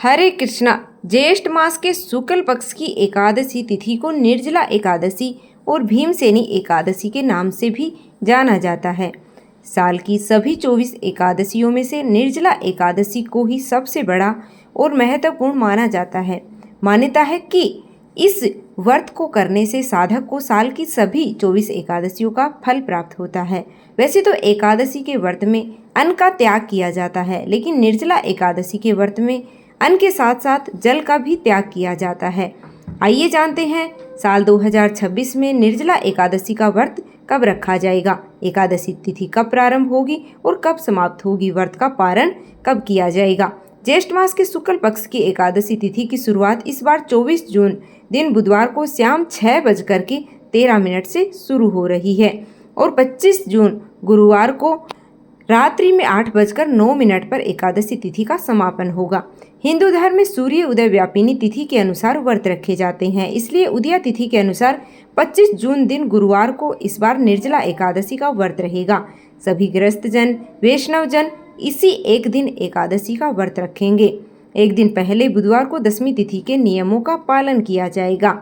हरे कृष्णा। ज्येष्ठ मास के शुक्ल पक्ष की एकादशी तिथि को निर्जला एकादशी और भीमसेनी एकादशी के नाम से भी जाना जाता है। साल की सभी 24 एकादशियों में से निर्जला एकादशी को ही सबसे बड़ा और महत्वपूर्ण माना जाता है। मान्यता है कि इस व्रत को करने से साधक को साल की सभी 24 एकादशियों का फल प्राप्त होता है। वैसे तो एकादशी के व्रत में अन्न का त्याग किया जाता है, लेकिन निर्जला एकादशी के व्रत में अन्न के साथ साथ जल का भी त्याग किया जाता है। आइए जानते हैं साल 2026 में निर्जला एकादशी का व्रत कब रखा जाएगा, एकादशी तिथि कब प्रारंभ होगी और कब समाप्त होगी, व्रत का पारण कब किया जाएगा। ज्येष्ठ मास के शुक्ल पक्ष की एकादशी तिथि की शुरुआत इस बार 24 जून दिन बुधवार को शाम 6:13 से शुरू हो रही है और 25 जून गुरुवार को रात्रि में 8:09 पर एकादशी तिथि का समापन होगा। हिंदू धर्म में सूर्य उदय व्यापिनी तिथि के अनुसार व्रत रखे जाते हैं, इसलिए उदया तिथि के अनुसार 25 जून दिन गुरुवार को इस बार निर्जला एकादशी का व्रत रहेगा। सभी गृहस्थ जन, वैष्णव जन इसी एक दिन एकादशी का व्रत रखेंगे। एक दिन पहले बुधवार को दशमी तिथि के नियमों का पालन किया जाएगा।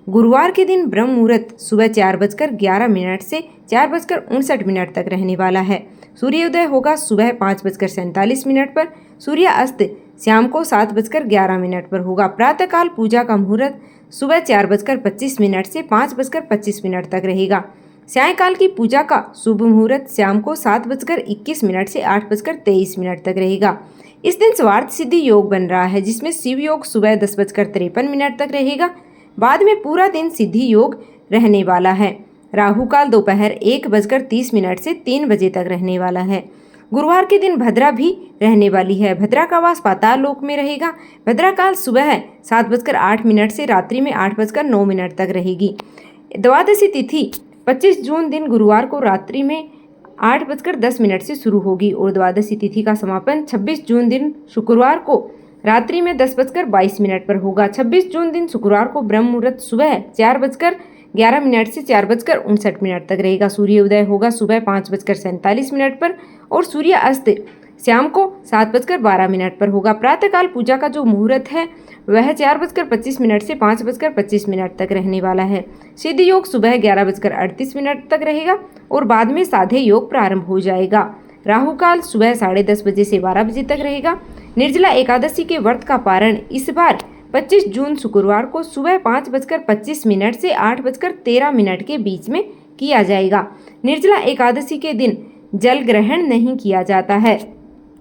गुरुवार के दिन ब्रह्म मुहूर्त सुबह 4:11 से 4:59 तक रहने वाला है। सूर्योदय होगा सुबह 5:47 पर। सूर्यास्त शाम को 7:11 पर होगा। प्रातःकाल पूजा का मुहूर्त सुबह 4:25 से 5:25 तक रहेगा। सायंकाल की पूजा का शुभ मुहूर्त शाम को 7:21 से 8:23 तक रहेगा। इस दिन स्वार्थ सिद्धि योग बन रहा है, जिसमें शिव योग सुबह 10:53 तक रहेगा। बाद में पूरा दिन सिद्धि योग रहने वाला है। राहु काल दोपहर 1:30 से 3 बजे तक रहने वाला है। गुरुवार के दिन भद्रा भी रहने वाली है। भद्रा का वास पाताल लोक में रहेगा। भद्रा काल सुबह 7:08 से रात्रि में 8:09 तक रहेगी। द्वादशी तिथि 25 जून दिन गुरुवार को रात्रि में 8:10 से शुरू होगी और द्वादशी तिथि का समापन 26 जून दिन शुक्रवार को रात्रि में 10:22 पर होगा। 26 जून दिन शुक्रवार को ब्रह्म मुहूर्त सुबह 4:11 से 4:59 तक रहेगा। सूर्योदय होगा सुबह 5:47 पर और सूर्यास्त शाम को 7:12 पर होगा। प्रातःकाल पूजा का जो मुहूर्त है वह 4:25 से 5:25 तक रहने वाला है। सिद्धि योग सुबह 11:38 तक रहेगा और बाद में साधे योग प्रारंभ हो जाएगा। राहु काल सुबह 10:30 बजे से 12 बजे तक रहेगा। निर्जला एकादशी के व्रत का पारण इस बार 25 जून शुक्रवार को सुबह 5:25 से 8:13 के बीच में किया जाएगा। निर्जला एकादशी के दिन जल ग्रहण नहीं किया जाता है,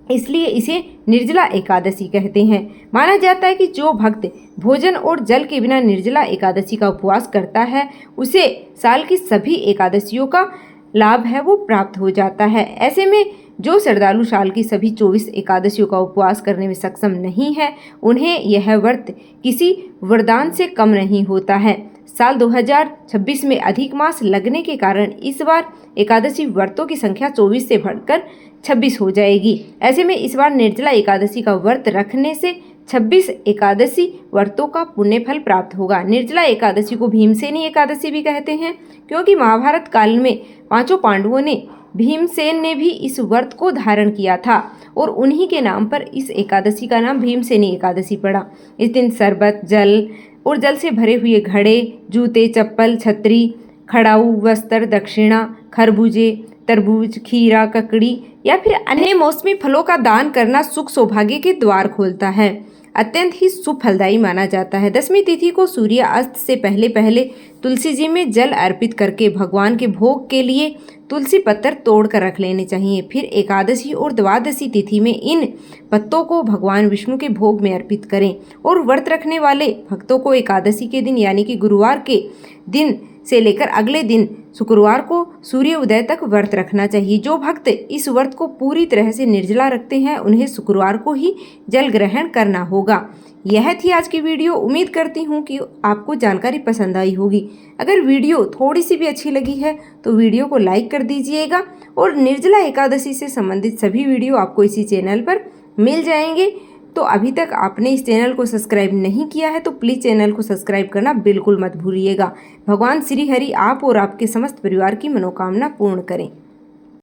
इसलिए इसे निर्जला एकादशी कहते हैं। माना जाता है कि जो भक्त भोजन और जल के बिना निर्जला एकादशी का उपवास करता है उसे साल की सभी एकादशियों का लाभ है वो प्राप्त हो जाता है। ऐसे में जो श्रद्धालु साल की सभी 24 एकादशियों का उपवास करने में सक्षम नहीं है, उन्हें यह व्रत किसी वरदान से कम नहीं होता है। साल 2026 में अधिक मास लगने के कारण इस बार एकादशी व्रतों की संख्या 24 से बढ़कर 26 हो जाएगी। ऐसे में इस बार निर्जला एकादशी का व्रत रखने से 26 एकादशी व्रतों का पुण्य फल प्राप्त होगा। निर्जला एकादशी को भीमसेनी एकादशी भी कहते हैं, क्योंकि महाभारत काल में 5 पांडवों ने भीमसेन ने भी इस व्रत को धारण किया था और उन्हीं के नाम पर इस एकादशी का नाम भीमसेनी एकादशी पड़ा। इस दिन शरबत, जल और जल से भरे हुए घड़े, जूते, चप्पल, छतरी, खड़ाऊ, वस्त्र, दक्षिणा, खरबूजे, तरबूज, खीरा, ककड़ी या फिर अन्य मौसमी फलों का दान करना सुख सौभाग्य के द्वार खोलता है। अत्यंत ही शुभ फलदायी माना जाता है। दशमी तिथि को सूर्यास्त से पहले पहले तुलसी जी में जल अर्पित करके भगवान के भोग के लिए तुलसी पत्तर तोड़ कर रख लेने चाहिए। फिर एकादशी और द्वादशी तिथि में इन पत्तों को भगवान विष्णु के भोग में अर्पित करें और व्रत रखने वाले भक्तों को एकादशी के दिन यानी कि गुरुवार के दिन से लेकर अगले दिन शुक्रवार को सूर्य उदय तक व्रत रखना चाहिए। जो भक्त इस व्रत को पूरी तरह से निर्जला रखते हैं उन्हें शुक्रवार को ही जल ग्रहण करना होगा। यह थी आज की वीडियो। उम्मीद करती हूँ कि आपको जानकारी पसंद आई होगी। अगर वीडियो थोड़ी सी भी अच्छी लगी है तो वीडियो को लाइक कर दीजिएगा और निर्जला एकादशी से संबंधित सभी वीडियो आपको इसी चैनल पर मिल जाएंगे। तो अभी तक आपने इस चैनल को सब्सक्राइब नहीं किया है तो प्लीज़ चैनल को सब्सक्राइब करना बिल्कुल मत भूलिएगा। भगवान श्री हरि आप और आपके समस्त परिवार की मनोकामना पूर्ण करें।